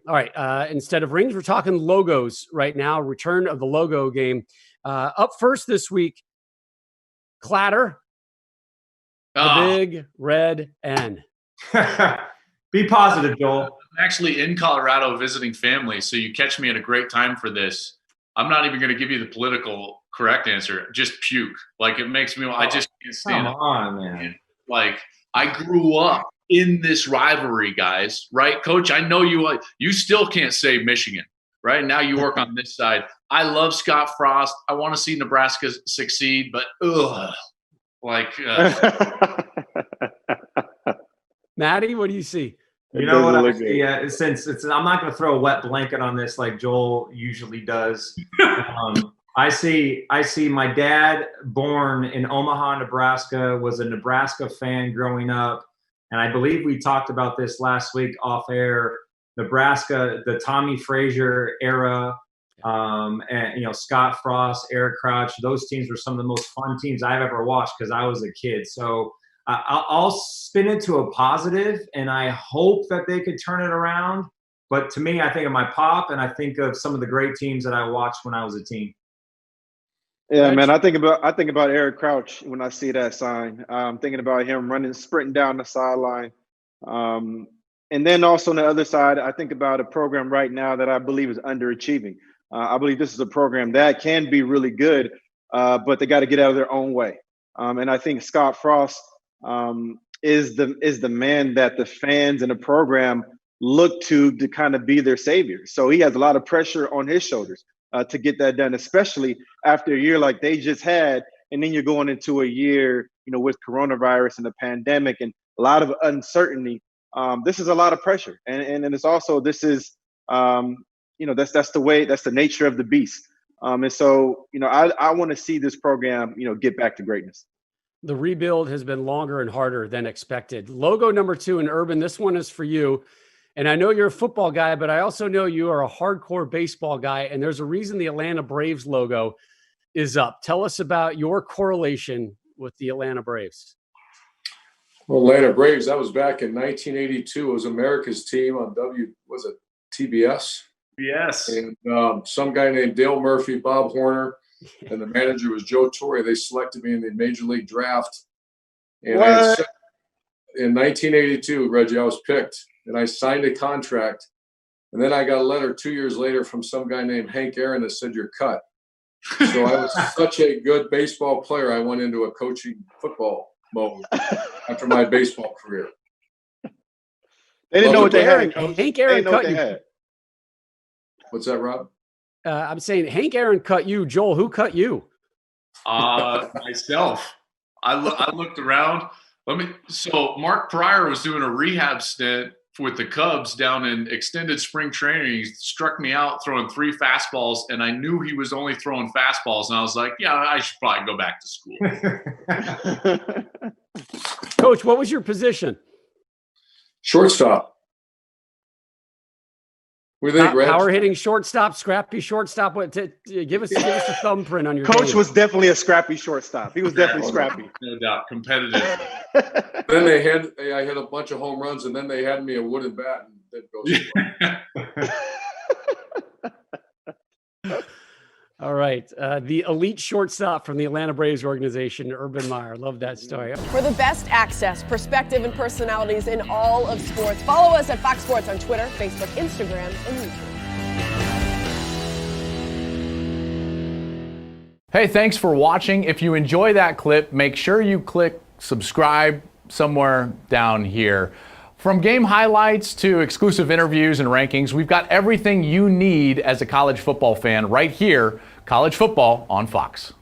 All right. Instead of rings, we're talking logos right now. Return of the logo game. Up first this week, Klatter, the big red N. Be positive, Joel. I'm actually in Colorado visiting family, so you catch me at a great time for this. I'm not even going to give you the political correct answer. Just puke. Like, it makes me. I just can't stand it. Come on, man. Like, I grew up in this rivalry, guys. Right, Coach? I know you still can't say Michigan. Right now, you work on this side. I love Scott Frost. I want to see Nebraska succeed, but Maddie, what do you see? You know what I see? Since I'm not going to throw a wet blanket on this like Joel usually does. I see my dad, born in Omaha, Nebraska, was a Nebraska fan growing up, and I believe we talked about this last week off air. Nebraska, the Tommy Frazier era, and Scott Frost, Eric Crouch, those teams were some of the most fun teams I've ever watched because I was a kid. So I'll spin it to a positive, and I hope that they could turn it around. But to me, I think of my pop, and I think of some of the great teams that I watched when I was a teen. Yeah, man, I think about Eric Crouch when I see that sign. I'm thinking about him sprinting down the sideline. And then also on the other side, I think about a program right now that I believe is underachieving. I believe this is a program that can be really good, but they got to get out of their own way. And I think Scott Frost is the man that the fans and the program look to kind of be their savior. So he has a lot of pressure on his shoulders to get that done, especially after a year like they just had. And then you're going into a year, with coronavirus and the pandemic and a lot of uncertainty. This is a lot of pressure. And it's also, this is, that's the nature of the beast. And so, I want to see this program, get back to greatness. The rebuild has been longer and harder than expected. Logo number 2 in Urban. This one is for you. And I know you're a football guy, but I also know you are a hardcore baseball guy. And there's a reason the Atlanta Braves logo is up. Tell us about your correlation with the Atlanta Braves. Well, Atlanta Braves, that was back in 1982. It was America's team on TBS? Yes. And some guy named Dale Murphy, Bob Horner, and the manager was Joe Torre. They selected me in the Major League Draft. And in 1982, Reggie, I was picked, and I signed a contract. And then I got a letter 2 years later from some guy named Hank Aaron that said, "You're cut." So I was such a good baseball player, I went into a coaching football mode after my baseball career. They didn't know what they had. Hank Aaron cut you. What's that, Rob? I'm saying Hank Aaron cut you. Joel, who cut you? Myself. I looked around. So Mark Pryor was doing a rehab stint with the Cubs down in extended spring training. He struck me out throwing 3 fastballs, and I knew he was only throwing fastballs. And I was like, yeah, I should probably go back to school. Coach, what was your position? Shortstop. What do you think, Reg? Power hitting shortstop, scrappy shortstop. Give us a thumbprint on your Coach game. was definitely a scrappy shortstop. He was definitely scrappy. No doubt. Competitive. Then I hit a bunch of home runs, and then they had me a wooden bat, and that goes. All right. The elite shortstop from the Atlanta Braves organization, Urban Meyer. Love that story. For the best access, perspective, and personalities in all of sports, follow us at Fox Sports on Twitter, Facebook, Instagram, and YouTube. Hey, thanks for watching. If you enjoy that clip, make sure you click subscribe somewhere down here. From game highlights to exclusive interviews and rankings, we've got everything you need as a college football fan right here. College Football on Fox.